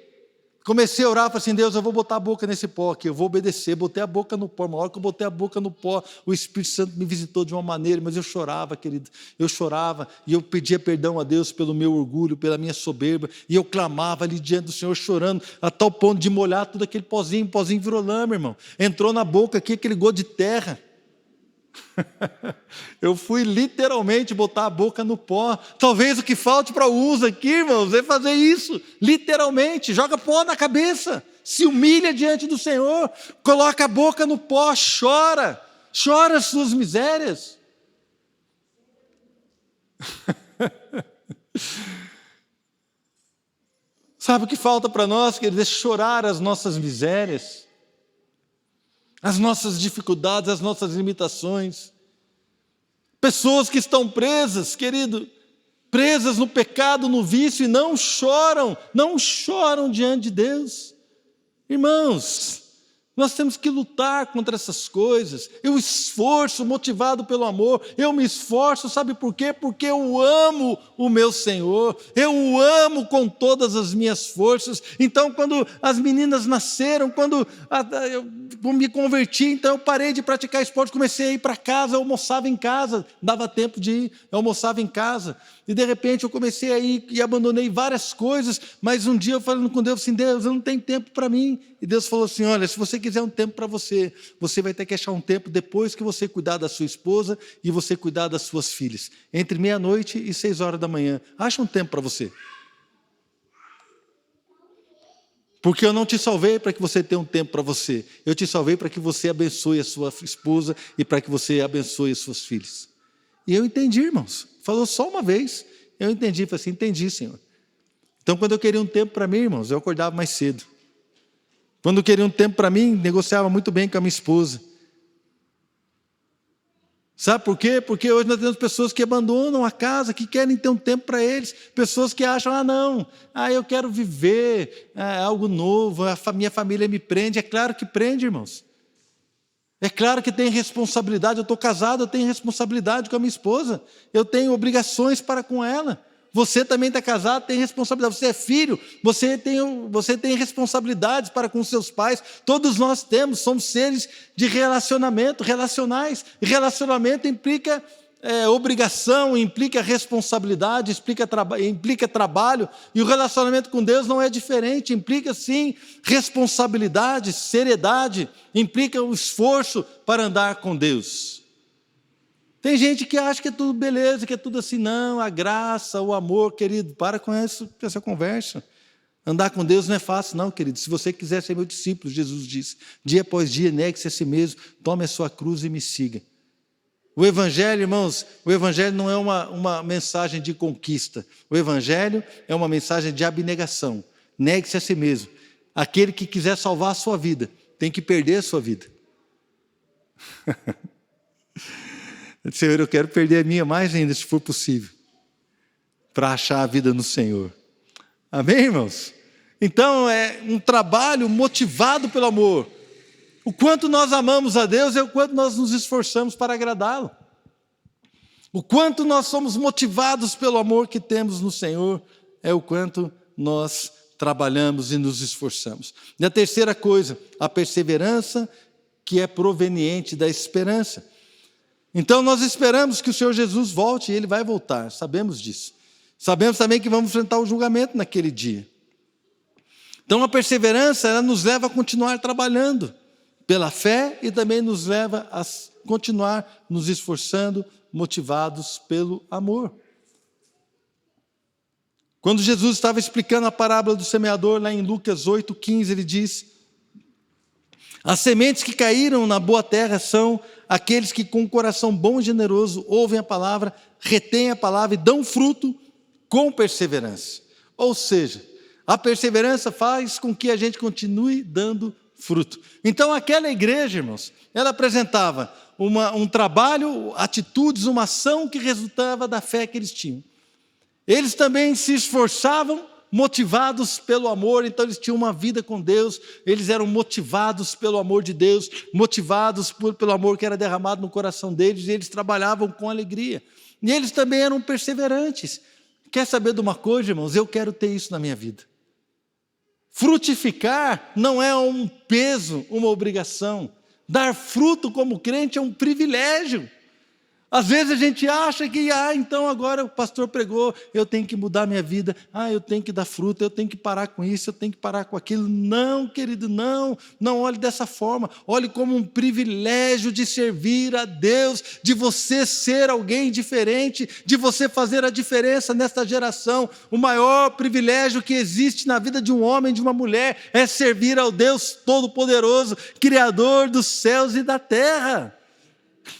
comecei a orar, falei assim: Deus, eu vou botar a boca nesse pó aqui, eu vou obedecer. Botei a boca no pó. Uma hora que eu botei a boca no pó, o Espírito Santo me visitou de uma maneira, mas eu chorava, querido. Eu chorava e eu pedia perdão a Deus pelo meu orgulho, pela minha soberba, e eu clamava ali diante do Senhor, chorando, a tal ponto de molhar todo aquele pozinho. O pozinho virou lama, irmão. Entrou na boca aqui aquele gosto de terra. Eu fui literalmente botar a boca no pó. Talvez o que falte para o uso aqui, irmãos, é fazer isso, literalmente. Joga pó na cabeça, se humilha diante do Senhor, coloca a boca no pó, chora as suas misérias. Sabe o que falta para nós, queridos? É chorar as nossas misérias, as nossas dificuldades, as nossas limitações. Pessoas que estão presas, querido, presas no pecado, no vício, e não choram diante de Deus. Irmãos, nós temos que lutar contra essas coisas. Eu esforço motivado pelo amor, eu me esforço, sabe por quê? Porque eu amo o meu Senhor, eu o amo com todas as minhas forças. Então, quando as meninas nasceram, quando eu me converti, então eu parei de praticar esporte, comecei a ir para casa, eu almoçava em casa, dava tempo de ir, eu almoçava em casa. E de repente eu comecei a ir e abandonei várias coisas, mas um dia eu falando com Deus assim: Deus, eu não tenho tempo para mim. E Deus falou assim: olha, se você quiser um tempo para você, você vai ter que achar um tempo depois que você cuidar da sua esposa e você cuidar das suas filhas. Entre 12:00 e 6 horas da manhã. Acha um tempo para você. Porque eu não te salvei para que você tenha um tempo para você. Eu te salvei para que você abençoe a sua esposa e para que você abençoe as suas filhas. E eu entendi, irmãos. Falou só uma vez. Eu entendi. Falei assim: entendi, Senhor. Então, quando eu queria um tempo para mim, irmãos, eu acordava mais cedo. Quando eu queria um tempo para mim, negociava muito bem com a minha esposa. Sabe por quê? Porque hoje nós temos pessoas que abandonam a casa, que querem ter um tempo para eles. Pessoas que acham: eu quero viver algo novo, minha família me prende. É claro que prende, irmãos. É claro que tem responsabilidade. Eu estou casado, eu tenho responsabilidade com a minha esposa. Eu tenho obrigações para com ela. Você também está casado, tem responsabilidade. Você é filho, você tem responsabilidades para com seus pais. Todos nós temos, somos seres de relacionamento, relacionais. E relacionamento implica obrigação, implica responsabilidade, implica trabalho. E o relacionamento com Deus não é diferente, implica sim responsabilidade, seriedade, implica o esforço para andar com Deus. Tem gente que acha que é tudo beleza, que é tudo assim. Não, a graça, o amor, querido, para com essa conversa. Andar com Deus não é fácil, não, querido. Se você quiser ser meu discípulo, Jesus disse, dia após dia, negue-se a si mesmo, tome a sua cruz e me siga. O Evangelho, irmãos, o Evangelho não é uma mensagem de conquista. O Evangelho é uma mensagem de abnegação. Negue-se a si mesmo. Aquele que quiser salvar a sua vida, tem que perder a sua vida. Senhor, eu quero perder a minha mais ainda, se for possível, para achar a vida no Senhor. Amém, irmãos? Então, é um trabalho motivado pelo amor. O quanto nós amamos a Deus é o quanto nós nos esforçamos para agradá-lo. O quanto nós somos motivados pelo amor que temos no Senhor é o quanto nós trabalhamos e nos esforçamos. E a terceira coisa, a perseverança que é proveniente da esperança. Então nós esperamos que o Senhor Jesus volte e Ele vai voltar, sabemos disso. Sabemos também que vamos enfrentar o julgamento naquele dia. Então a perseverança, ela nos leva a continuar trabalhando pela fé e também nos leva a continuar nos esforçando, motivados pelo amor. Quando Jesus estava explicando a parábola do semeador, lá em Lucas 8,15, ele diz: as sementes que caíram na boa terra são aqueles que com um coração bom e generoso ouvem a palavra, retêm a palavra e dão fruto com perseverança. Ou seja, a perseverança faz com que a gente continue dando fruto. Então aquela igreja, irmãos, ela apresentava um trabalho, atitudes, uma ação que resultava da fé que eles tinham. Eles também se esforçavam, motivados pelo amor, então eles tinham uma vida com Deus, eles eram motivados pelo amor de Deus, motivados pelo amor que era derramado no coração deles, e eles trabalhavam com alegria. E eles também eram perseverantes. Quer saber de uma coisa, irmãos? Eu quero ter isso na minha vida. Frutificar não é um peso, uma obrigação. Dar fruto como crente é um privilégio. Às vezes a gente acha que, então agora o pastor pregou, eu tenho que mudar minha vida, eu tenho que dar fruto, eu tenho que parar com isso, eu tenho que parar com aquilo. Não, querido, não olhe dessa forma. Olhe como um privilégio de servir a Deus, de você ser alguém diferente, de você fazer a diferença nesta geração. O maior privilégio que existe na vida de um homem, de uma mulher, é servir ao Deus Todo-Poderoso, Criador dos céus e da terra.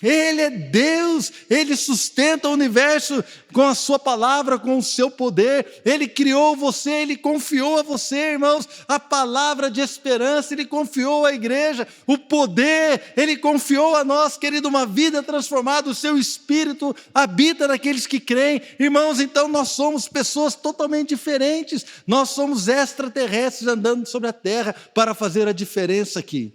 Ele é Deus, Ele sustenta o universo com a sua palavra, com o seu poder. Ele criou você, Ele confiou a você, irmãos, a palavra de esperança, Ele confiou à igreja, o poder, Ele confiou a nós, querido, uma vida transformada, o seu Espírito habita naqueles que creem. Irmãos, então nós somos pessoas totalmente diferentes, nós somos extraterrestres andando sobre a terra para fazer a diferença aqui.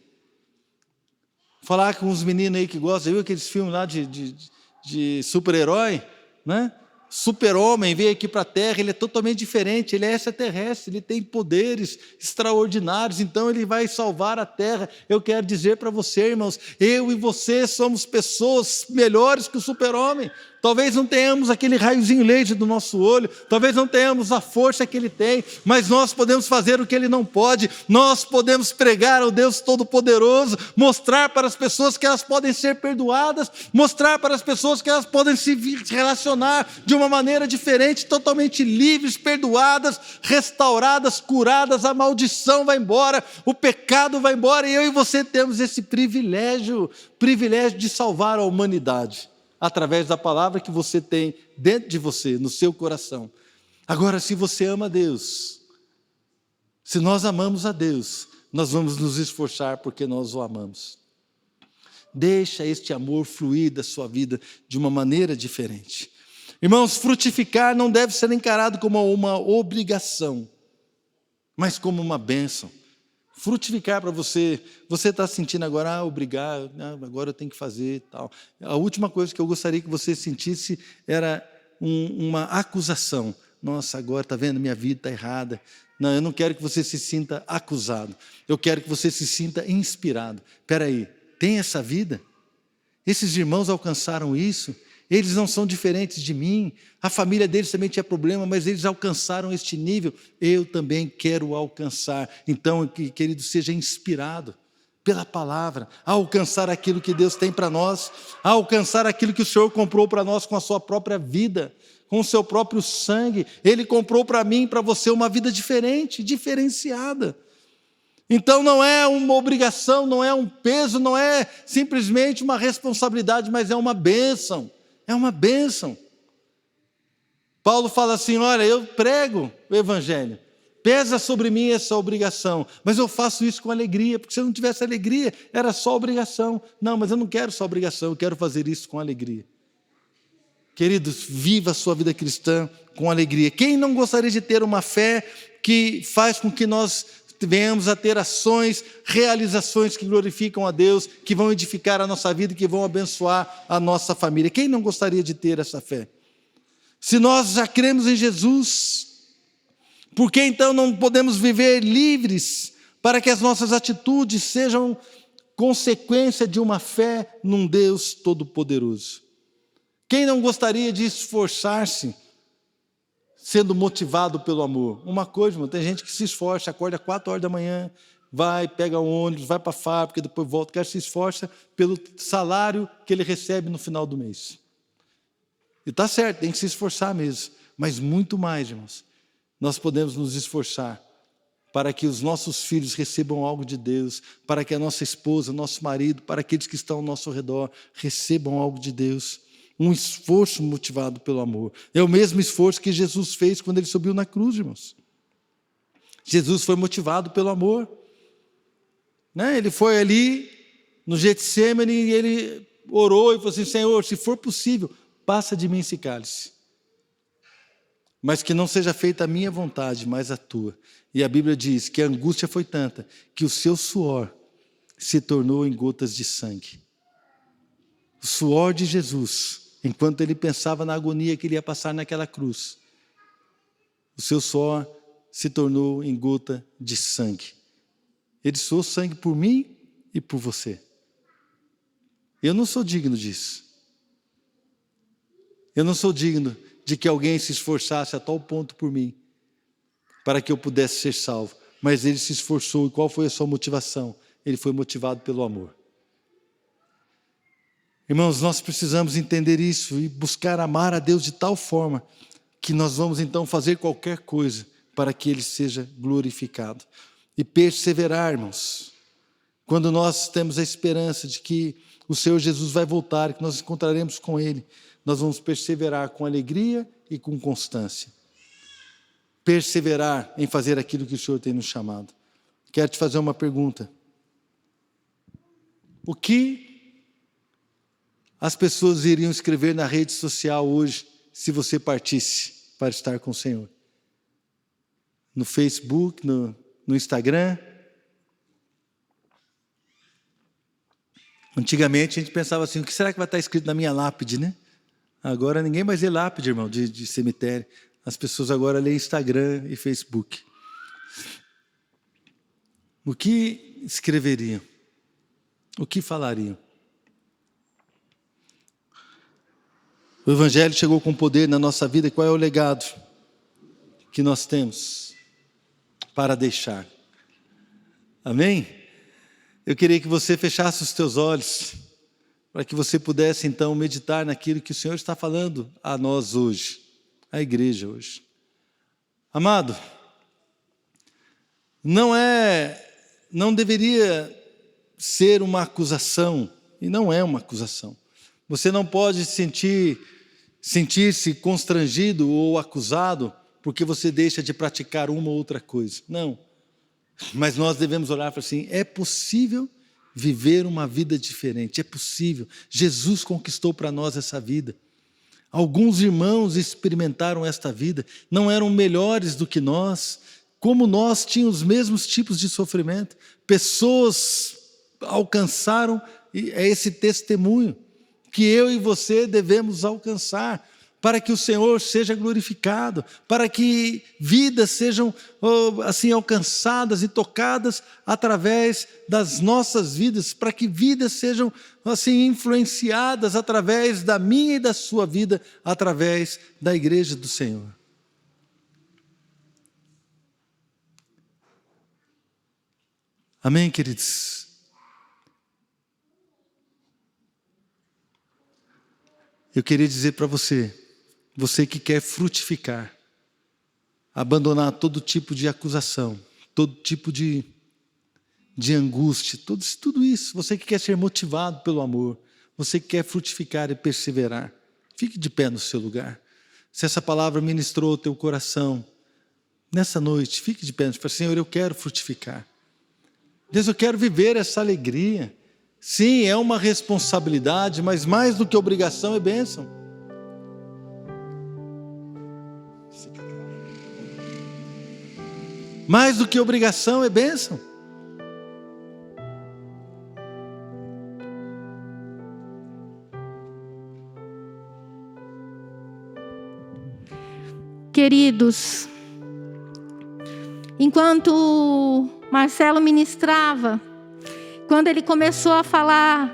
Falar com os meninos aí que gostam, viu aqueles filmes lá de super-herói, né? Super-homem veio aqui para a Terra, ele é totalmente diferente, ele é extraterrestre, ele tem poderes extraordinários, então ele vai salvar a Terra. Eu quero dizer para você, irmãos, eu e você somos pessoas melhores que o super-homem. Talvez não tenhamos aquele raiozinho laser do nosso olho, talvez não tenhamos a força que ele tem, mas nós podemos fazer o que ele não pode. Nós podemos pregar ao Deus Todo-Poderoso, mostrar para as pessoas que elas podem ser perdoadas, mostrar para as pessoas que elas podem se relacionar de uma maneira diferente, totalmente livres, perdoadas, restauradas, curadas. A maldição vai embora, o pecado vai embora, e eu e você temos esse privilégio de salvar a humanidade, através da palavra que você tem dentro de você, no seu coração. Agora, se você ama a Deus, se nós amamos a Deus, nós vamos nos esforçar porque nós o amamos. Deixa este amor fluir da sua vida de uma maneira diferente. Irmãos, frutificar não deve ser encarado como uma obrigação, mas como uma bênção. Frutificar para você está sentindo agora, obrigado, agora eu tenho que fazer e tal. A última coisa que eu gostaria que você sentisse era uma acusação. Nossa, agora está vendo, minha vida está errada. Não, eu não quero que você se sinta acusado. Eu quero que você se sinta inspirado. Espera aí, tem essa vida? Esses irmãos alcançaram isso? Eles não são diferentes de mim, a família deles também tinha problema, mas eles alcançaram este nível, eu também quero alcançar. Então, querido, seja inspirado pela palavra, a alcançar aquilo que Deus tem para nós, a alcançar aquilo que o Senhor comprou para nós com a sua própria vida, com o seu próprio sangue. Ele comprou para mim e para você uma vida diferente, diferenciada. Então não é uma obrigação, não é um peso, não é simplesmente uma responsabilidade, mas é uma bênção. É uma bênção. Paulo fala assim: olha, eu prego o evangelho, pesa sobre mim essa obrigação, mas eu faço isso com alegria, porque se eu não tivesse alegria, era só obrigação. Não, mas eu não quero só obrigação, eu quero fazer isso com alegria. Queridos, viva a sua vida cristã com alegria. Quem não gostaria de ter uma fé que faz com que nós venhamos a ter ações, realizações que glorificam a Deus, que vão edificar a nossa vida, que vão abençoar a nossa família? Quem não gostaria de ter essa fé? Se nós já cremos em Jesus, por que então não podemos viver livres para que as nossas atitudes sejam consequência de uma fé num Deus Todo-Poderoso? Quem não gostaria de esforçar-se sendo motivado pelo amor? Uma coisa, irmão, tem gente que se esforça, acorda 4 horas da manhã, vai, pega um ônibus, vai para a fábrica, depois volta, quer se esforça pelo salário que ele recebe no final do mês. E está certo, tem que se esforçar mesmo, mas muito mais, irmãos. Nós podemos nos esforçar para que os nossos filhos recebam algo de Deus, para que a nossa esposa, nosso marido, para aqueles que estão ao nosso redor, recebam algo de Deus. Um esforço motivado pelo amor. É o mesmo esforço que Jesus fez quando ele subiu na cruz, irmãos. Jesus foi motivado pelo amor. Ele foi ali no Getsêmani e ele orou e falou assim: Senhor, se for possível, passa de mim esse cálice. Mas que não seja feita a minha vontade, mas a tua. E a Bíblia diz que a angústia foi tanta que o seu suor se tornou em gotas de sangue. O suor de Jesus, enquanto ele pensava na agonia que ele ia passar naquela cruz, o seu suor se tornou em gota de sangue. Ele suou sangue por mim e por você. Eu não sou digno disso. Eu não sou digno de que alguém se esforçasse a tal ponto por mim, para que eu pudesse ser salvo. Mas ele se esforçou, e qual foi a sua motivação? Ele foi motivado pelo amor. Irmãos, nós precisamos entender isso e buscar amar a Deus de tal forma que nós vamos então fazer qualquer coisa para que Ele seja glorificado. E perseverar, irmãos, quando nós temos a esperança de que o Senhor Jesus vai voltar, que nós encontraremos com Ele, nós vamos perseverar com alegria e com constância. Perseverar em fazer aquilo que o Senhor tem nos chamado. Quero te fazer uma pergunta. O que as pessoas iriam escrever na rede social hoje se você partisse para estar com o Senhor? No Facebook, no Instagram? Antigamente a gente pensava assim: o que será que vai estar escrito na minha lápide, né? Agora ninguém mais lê lápide, irmão, de cemitério. As pessoas agora lêem Instagram e Facebook. O que escreveriam? O que falariam? O Evangelho chegou com poder na nossa vida. Qual é o legado que nós temos para deixar? Amém? Eu queria que você fechasse os teus olhos, para que você pudesse então meditar naquilo que o Senhor está falando a nós hoje, a igreja hoje. Amado, não deveria ser uma acusação, e não é uma acusação. Você não pode sentir-se constrangido ou acusado porque você deixa de praticar uma ou outra coisa. Não. Mas nós devemos olhar para assim: é possível viver uma vida diferente, é possível. Jesus conquistou para nós essa vida. Alguns irmãos experimentaram esta vida, não eram melhores do que nós, como nós, tinham os mesmos tipos de sofrimento. Pessoas alcançaram esse testemunho que eu e você devemos alcançar, para que o Senhor seja glorificado, para que vidas sejam assim alcançadas e tocadas através das nossas vidas, para que vidas sejam assim influenciadas através da minha e da sua vida, através da igreja do Senhor. Amém, queridos? Eu queria dizer para você Você que quer frutificar, abandonar todo tipo de acusação, todo tipo de angústia, tudo isso. Você que quer ser motivado pelo amor, você que quer frutificar e perseverar, fique de pé no seu lugar. Se essa palavra ministrou o teu coração, nessa noite, fique de pé. Fala, Senhor, eu quero frutificar. Deus, eu quero viver essa alegria. Sim, é uma responsabilidade, mas mais do que obrigação é bênção. Mais do que obrigação é bênção. Queridos, enquanto Marcelo ministrava, quando ele começou a falar,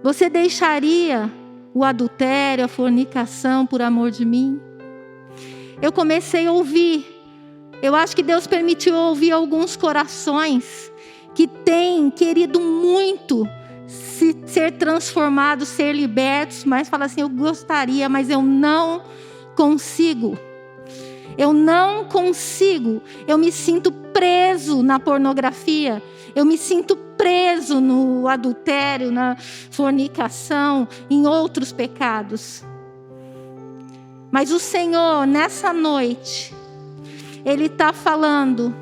você deixaria o adultério, a fornicação por amor de mim? Eu comecei a ouvir. Eu acho que Deus permitiu ouvir alguns corações que têm querido muito ser transformados, ser libertos, mas falam assim, eu gostaria, mas eu não consigo. Eu não consigo. Eu me sinto preso na pornografia. Eu me sinto preso no adultério, na fornicação, em outros pecados. Mas o Senhor, nessa noite, Ele está falando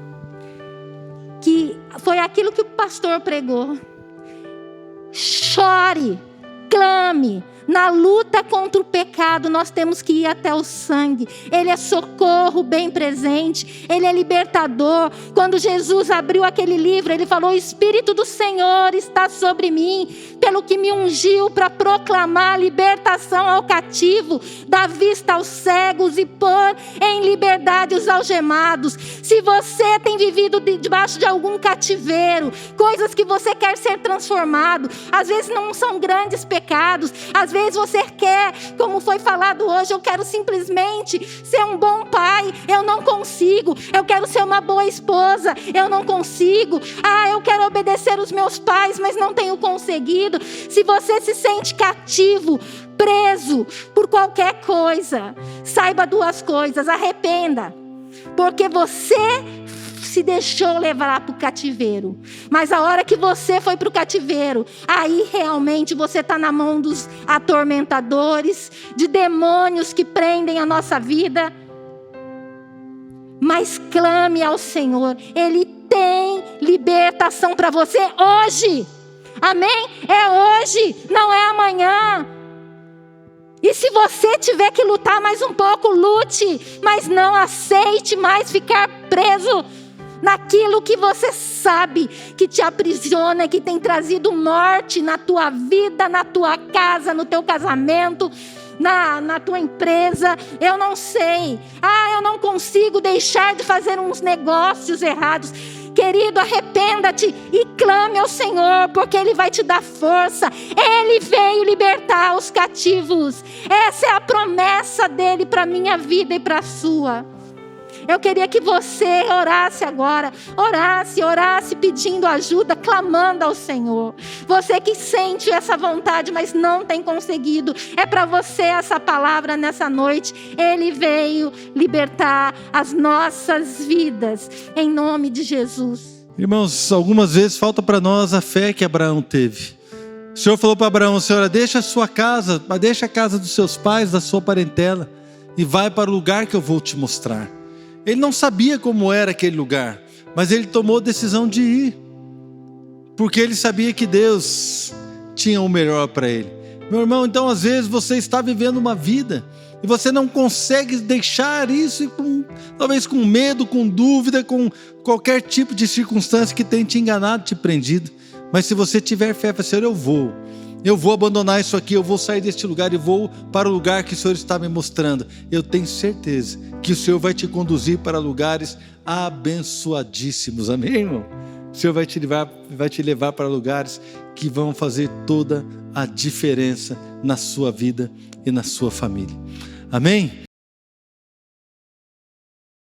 que foi aquilo que o pastor pregou. Chore, clame. Na luta contra o pecado, nós temos que ir até o sangue. Ele é socorro bem presente. Ele é libertador. Quando Jesus abriu aquele livro, Ele falou, o Espírito do Senhor está sobre mim, pelo que me ungiu para proclamar libertação ao cativo, dar vista aos cegos e pôr em liberdade os algemados. Se você tem vivido debaixo de algum cativeiro, coisas que você quer ser transformado, às vezes não são grandes pecados, às vezes você quer, como foi falado hoje, eu quero simplesmente ser um bom pai, eu não consigo. Eu quero ser uma boa esposa, eu não consigo. Eu quero obedecer os meus pais, mas não tenho conseguido. Se você se sente cativo, preso por qualquer coisa, saiba duas coisas, arrependa, porque você se deixou levar para o cativeiro. Mas a hora que você foi para o cativeiro, aí realmente você está na mão dos atormentadores, de demônios que prendem a nossa vida. Mas clame ao Senhor, Ele tem libertação para você hoje. Amém? É hoje, não é amanhã. E se você tiver que lutar mais um pouco, lute, mas não aceite mais ficar preso naquilo que você sabe que te aprisiona, que tem trazido morte na tua vida, na tua casa, no teu casamento, na tua empresa. Eu não sei. Eu não consigo deixar de fazer uns negócios errados. Querido, arrependa-te e clame ao Senhor, porque Ele vai te dar força. Ele veio libertar os cativos. Essa é a promessa dEle para a minha vida e para a sua. Eu queria que você orasse agora, orasse pedindo ajuda, clamando ao Senhor. Você que sente essa vontade, mas não tem conseguido, é para você essa palavra nessa noite. Ele veio libertar as nossas vidas, em nome de Jesus. Irmãos, algumas vezes falta para nós a fé que Abraão teve. O Senhor falou para Abraão, Senhor, deixa a sua casa, deixa a casa dos seus pais, da sua parentela, e vai para o lugar que eu vou te mostrar. Ele não sabia como era aquele lugar, mas ele tomou a decisão de ir, porque ele sabia que Deus tinha o melhor para ele. Meu irmão, então às vezes você está vivendo uma vida e você não consegue deixar isso, talvez com medo, com dúvida, com qualquer tipo de circunstância que tenha te enganado, te prendido. Mas se você tiver fé, fala, Senhor, eu vou abandonar isso aqui, eu vou sair deste lugar e vou para o lugar que o Senhor está me mostrando. Eu tenho certeza que o Senhor vai te conduzir para lugares abençoadíssimos, amém, irmão? O Senhor vai te levar para lugares que vão fazer toda a diferença na sua vida e na sua família, amém?